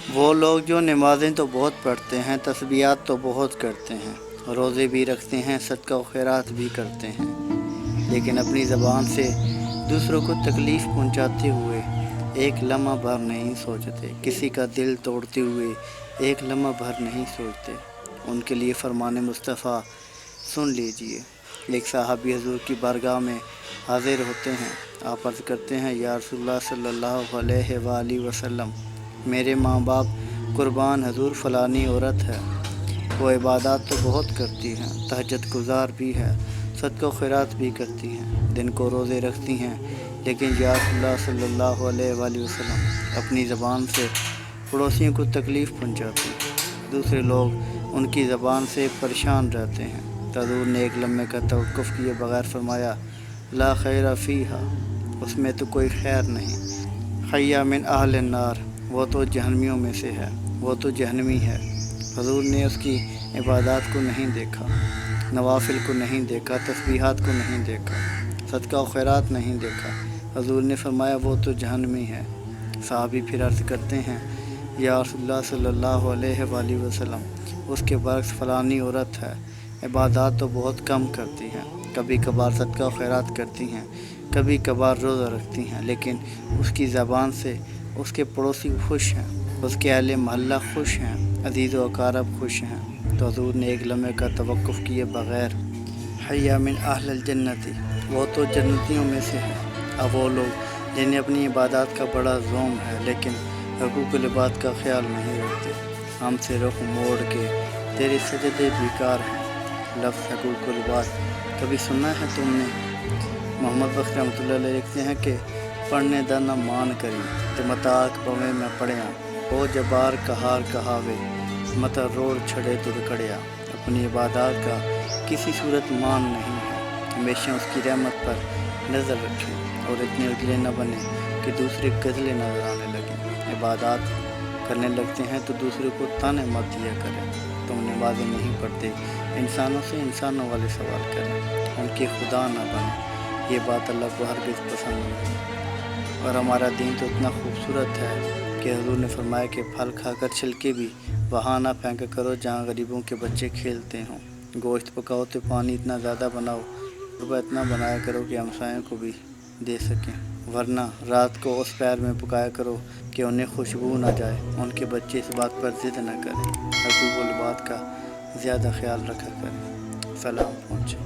وہ لوگ جو نمازیں تو بہت پڑھتے ہیں، تسبیحات تو بہت کرتے ہیں، روزے بھی رکھتے ہیں، صدقہ و خیرات بھی کرتے ہیں، لیکن اپنی زبان سے دوسروں کو تکلیف پہنچاتے ہوئے ایک لمحہ بھر نہیں سوچتے، کسی کا دل توڑتے ہوئے ایک لمحہ بھر نہیں سوچتے۔ ان کے لیے فرمان مصطفیٰ سن لیجئے۔ ایک صحابی حضور کی بارگاہ میں حاضر ہوتے ہیں، آپ عرض کرتے ہیں، یا رسول اللہ صلی اللہ علیہ وآلہ وسلم، میرے ماں باپ قربان، حضور فلانی عورت ہے، وہ عبادات تو بہت کرتی ہیں، تہجد گزار بھی ہے، صدقہ و خیرات بھی کرتی ہیں، دن کو روزے رکھتی ہیں، لیکن یا رسول اللہ صلی اللہ علیہ وآلہ وسلم اپنی زبان سے پڑوسیوں کو تکلیف پہنچاتی ہیں، دوسرے لوگ ان کی زبان سے پریشان رہتے ہیں۔ تو حضور نے ایک لمحے کا توقف کیے بغیر فرمایا، لا خیر فیہا، اس میں تو کوئی خیر نہیں، حیہ من اہل النار، وہ تو جہنمیوں میں سے ہے، وہ تو جہنمی ہے۔ حضور نے اس کی عبادات کو نہیں دیکھا، نوافل کو نہیں دیکھا، تسبیحات کو نہیں دیکھا، صدقہ و خیرات نہیں دیکھا، حضور نے فرمایا وہ تو جہنمی ہے۔ صحابی پھر عرض کرتے ہیں، یا رسول اللہ صلی اللہ علیہ وآلہ وسلم، اس کے برعکس فلانی عورت ہے، عبادات تو بہت کم کرتی ہیں، کبھی کبھار صدقہ و خیرات کرتی ہیں، کبھی کبھار روزہ رکھتی ہیں، لیکن اس کی زبان سے اس کے پڑوسی خوش ہیں، اس کے اہل محلہ خوش ہیں، عزیز و اقارب خوش ہیں۔ تو حضور نے ایک لمحے کا توقف کیے بغیر، حیہ من اہل الجنت، وہ تو جنتیوں میں سے ہے۔ اب وہ لوگ جنہیں اپنی عبادات کا بڑا زوم ہے، لیکن حقوق العباد کا خیال نہیں رکھتے، ہم سے رخ موڑ کے تیرے سجدے بیکار ہیں۔ لفظ حقوق العباد کبھی سنا ہے تم نے؟ محمد بخش رحمۃ اللہ علیہ لکھتے ہیں کہ پڑھنے دا نہ مان کری تے متاک پویں میں پڑھیاں، او جبار کہار کہاوے متا روڑ چھڑے تو رکڑیا۔ اپنی عبادات کا کسی صورت مان نہیں ہے، ہمیشہ اس کی رحمت پر نظر رکھیں اور اتنے اجلے نہ بنیں کہ دوسرے گزلے نظر آنے لگیں۔ عبادات کرنے لگتے ہیں تو دوسرے کو تانے مت دیا کریں، تم نمازیں نہیں پڑھتے، انسانوں سے انسانوں والے سوال کریں، ان کے خدا نہ بنیں، یہ بات اللہ کو ہرگز پسند نہیں۔ اور ہمارا دین تو اتنا خوبصورت ہے کہ حضور نے فرمایا کہ پھل کھا کر چھلکے بھی وہاں نہ پھینکا کرو جہاں غریبوں کے بچے کھیلتے ہوں، گوشت پکاؤ تو پانی اتنا زیادہ بناؤ، شوربہ اتنا بنایا کرو کہ ہمسایوں کو بھی دے سکیں، ورنہ رات کو اس پیر میں پکایا کرو کہ انہیں خوشبو نہ جائے، ان کے بچے اس بات پر ضد نہ کریں۔ حقوق العباد کا زیادہ خیال رکھا کریں۔ سلام پہنچے۔